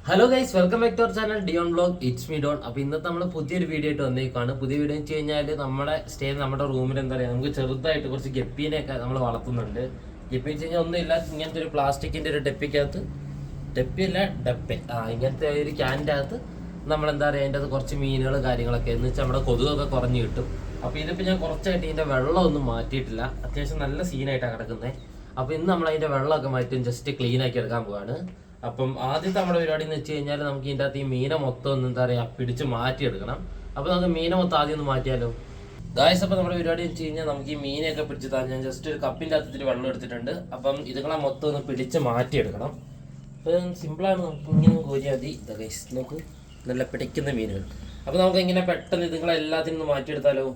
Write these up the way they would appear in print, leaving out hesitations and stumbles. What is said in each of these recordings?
Hello guys, welcome back to our channel Dion vlog. It's me Don. അപ്പോൾ ഇന്നത്തെ നമ്മൾ പുതിയൊരു വീഡിയോ ആയിട്ട് വന്നേക്കാണ്. പുതിയ വീഡിയോ എന്ന് വെച്ച് കഴിഞ്ഞാൽ നമ്മുടെ റൂമിൽ എന്താ പറയുക, നമുക്ക് ചെറുതായിട്ട് കുറച്ച് ഗപ്പീനെയൊക്കെ നമ്മൾ വളർത്തുന്നുണ്ട്. ഗപ്പി വെച്ച് കഴിഞ്ഞാൽ ഒന്നുമില്ല, ഇങ്ങനത്തെ ഒരു പ്ലാസ്റ്റിക്കിൻ്റെ ഒരു ഡെപ്പിക്കകത്ത്, ഇങ്ങനത്തെ ഒരു ക്യാനിൻ്റെ അകത്ത് നമ്മളെന്താ പറയുക, അതിൻ്റെ അത് കുറച്ച് മീനുകൾ കാര്യങ്ങളൊക്കെ എന്ന് വെച്ചാൽ നമ്മുടെ കൊതുകൊക്കെ കുറഞ്ഞ് കിട്ടും. അപ്പോൾ ഇതിപ്പോൾ ഞാൻ കുറച്ചായിട്ട് ഇതിൻ്റെ വെള്ളമൊന്നും മാറ്റിയിട്ടില്ല, അത്യാവശ്യം നല്ല സീനായിട്ടാണ് കിടക്കുന്നത്. അപ്പോൾ ഇന്ന് നമ്മൾ അതിൻ്റെ വെള്ളമൊക്കെ മാറ്റി ജസ്റ്റ് ക്ലീൻ ആക്കി എടുക്കാൻ പോവാണ്. അപ്പം ആദ്യത്തെ നമ്മുടെ പരിപാടി എന്ന് വെച്ച് കഴിഞ്ഞാൽ നമുക്ക് ഇതിൻ്റെ അകത്ത് ഈ മീനെ മൊത്തം ഒന്ന് എന്താ പറയുക പിടിച്ച് മാറ്റിയെടുക്കണം. അപ്പോൾ നമുക്ക് മീനെ മൊത്തം ആദ്യം ഒന്ന് മാറ്റിയാലോ ഗായ്സ്. അപ്പോൾ നമ്മുടെ പരിപാടി എന്ന് വെച്ച് കഴിഞ്ഞാൽ നമുക്ക് ഈ മീനെയൊക്കെ പിടിച്ച് ഞാൻ ജസ്റ്റ് ഒരു കപ്പിൻ്റെ അകത്തിട്ട് വെള്ളം എടുത്തിട്ടുണ്ട്. അപ്പം ഇതുങ്ങളെ മൊത്തം ഒന്ന് പിടിച്ച് മാറ്റിയെടുക്കണം. അപ്പം സിമ്പിളാണ്, നമുക്ക് ഇങ്ങനെ കോരിയാൽ മതി. ഇതാ ഗൈസ്, നമുക്ക് നല്ല പിടിക്കുന്ന മീനുകൾ. അപ്പോൾ നമുക്ക് ഇങ്ങനെ പെട്ടെന്ന് ഇതുങ്ങളെ എല്ലാത്തിനും ഒന്ന് മാറ്റിയെടുത്താലോ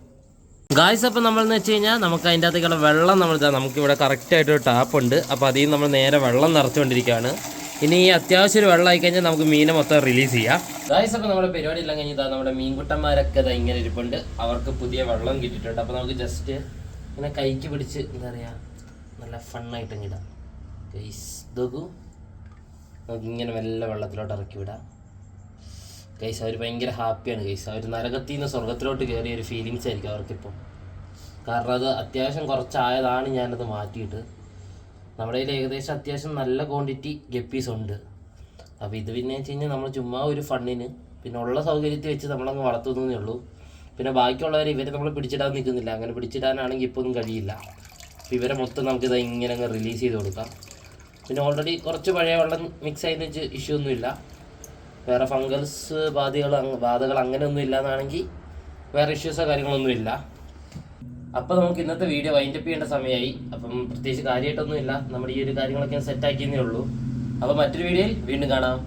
ഗായ്സ്. അപ്പോൾ നമ്മളെന്ന് വെച്ച് കഴിഞ്ഞാൽ നമുക്ക് അതിൻ്റെ അകത്തേക്കുള്ള വെള്ളം നമുക്കിവിടെ കറക്റ്റായിട്ടൊരു ടാപ്പുണ്ട്. അപ്പോൾ അതിൽ നമ്മൾ നേരെ വെള്ളം നിറച്ചുകൊണ്ടിരിക്കുകയാണ്. ഇനി ഈ അത്യാവശ്യം ഒരു വെള്ളം ആയിക്കഴിഞ്ഞാൽ നമുക്ക് മീനെ മൊത്തം റിലീസ് ചെയ്യാം ഗായ്സ്. അപ്പോൾ നമ്മുടെ പരിപാടി എല്ലാം കഴിഞ്ഞാൽ നമ്മുടെ മീൻകുട്ടന്മാരൊക്കെ ഇതാ ഇങ്ങനെ ഇരിപ്പുണ്ട്. അവർക്ക് പുതിയ വെള്ളം കിട്ടിയിട്ടുണ്ട്. അപ്പോൾ നമുക്ക് ജസ്റ്റ് ഇങ്ങനെ കൈക്ക് പിടിച്ച് എന്താ പറയുക, നല്ല ഫണ്ണായിട്ട് ഇടാം ഗൈസ്. ഇതൊക്കെ നമുക്ക് ഇങ്ങനെ വല്ല വെള്ളത്തിലോട്ട് ഇറക്കി വിടാം ഗൈസ്. അവർ ഭയങ്കര ഹാപ്പിയാണ് ഗൈസ്. അവർ നരകത്തിൽ നിന്ന് സ്വർഗത്തിലോട്ട് കയറിയ ഒരു ഫീലിങ്സ് ആയിരിക്കും അവർക്കിപ്പോൾ. കാരണം അത് അത്യാവശ്യം കുറച്ചായതാണ് ഞാനത് മാറ്റിയിട്ട്. നമ്മുടെ കയ്യിൽ ഏകദേശം അത്യാവശ്യം നല്ല ക്വാണ്ടിറ്റി ഗപ്പീസ് ഉണ്ട്. അപ്പോൾ ഇത് പിന്നെ വെച്ച് കഴിഞ്ഞാൽ നമ്മൾ ചുമ്മാ ഒരു ഫണ്ണിന്, പിന്നെ ഉള്ള സൗകര്യത്തിൽ വെച്ച് നമ്മളങ്ങ് വളർത്തുന്നതേ ഉള്ളൂ. പിന്നെ ബാക്കിയുള്ളവരെ ഇവരെ നമ്മൾ പിടിച്ചിടാൻ നിൽക്കുന്നില്ല. അങ്ങനെ പിടിച്ചിടാനാണെങ്കിൽ ഇപ്പോൾ ഒന്നും കഴിയില്ല. അപ്പോൾ ഇവരെ മൊത്തം നമുക്കിത് ഇങ്ങനെ അങ്ങ് റിലീസ് ചെയ്ത് കൊടുക്കാം. പിന്നെ ഓൾറെഡി കുറച്ച് പഴയ വെള്ളം മിക്സ് ആയതിന് ഇഷ്യൂ ഒന്നുമില്ല. വേറെ ഫംഗൽസ് ബാധകൾ അങ്ങനെയൊന്നും ഇല്ലയെന്നാണെങ്കിൽ വേറെ ഇഷ്യൂസോ കാര്യങ്ങളൊന്നും ഇല്ല. അപ്പോൾ നമുക്ക് ഇന്നത്തെ വീഡിയോ വൈൻഡപ്പ് ചെയ്യേണ്ട സമയമായി. അപ്പം പ്രത്യേകിച്ച് കാര്യമായിട്ടൊന്നുമില്ല, നമ്മുടെ ഈ ഒരു കാര്യങ്ങളൊക്കെ സെറ്റാക്കിയെന്നേ ഉള്ളൂ. അപ്പോൾ മറ്റൊരു വീഡിയോയിൽ വീണ്ടും കാണാം.